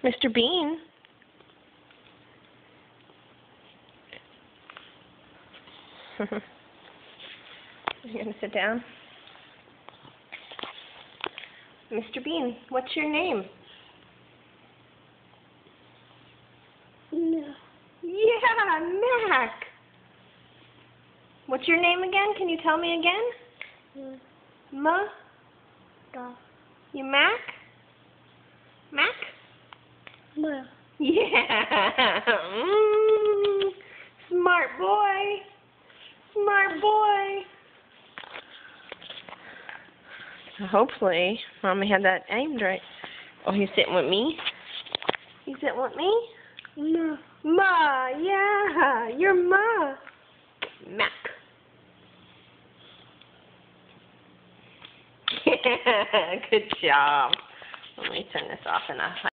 Mr. Bean. You gonna sit down? Mr. Bean, what's your name? No. Yeah, Mac. What's your name again? Can you tell me again? Ma? Da. You Mac? Mac? Ma. Yeah. Smart boy. Smart boy. Hopefully, Mommy had that aimed right. Oh, he's sitting with me? He's sitting with me? Ma. Ma, yeah. You're Ma. Mac. Good job. Let me turn this off and